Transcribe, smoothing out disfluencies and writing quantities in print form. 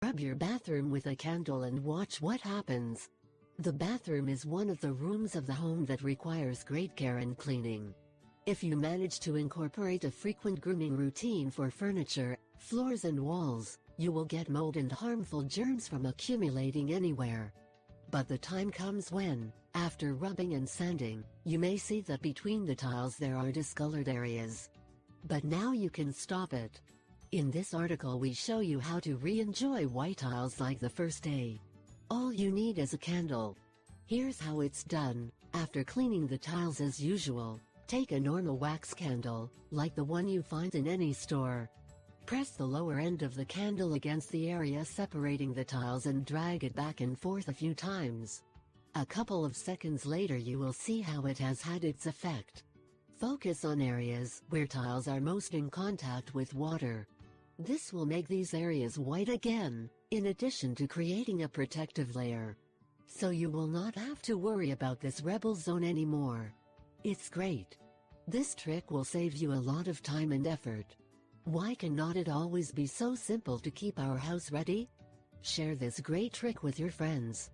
Rub your bathroom with a candle and watch what happens. The bathroom is one of the rooms of the home that requires great care and cleaning. If you manage to incorporate a frequent grooming routine for furniture, floors and walls, you will get mold and harmful germs from accumulating anywhere. But the time comes when, after rubbing and sanding, you may see that between the tiles there are discolored areas. But now you can stop it. In this article we show you how to re-enjoy white tiles like the first day. All you need is a candle. Here's how it's done. After cleaning the tiles as usual, take a normal wax candle, like the one you find in any store. Press the lower end of the candle against the area separating the tiles and drag it back and forth a few times. A couple of seconds later you will see how it has had its effect. Focus on areas where tiles are most in contact with water. This will make these areas white again, in addition to creating a protective layer. So you will not have to worry about this rebel zone anymore. It's great. This trick will save you a lot of time and effort. Why cannot it always be so simple to keep our house ready? Share this great trick with your friends.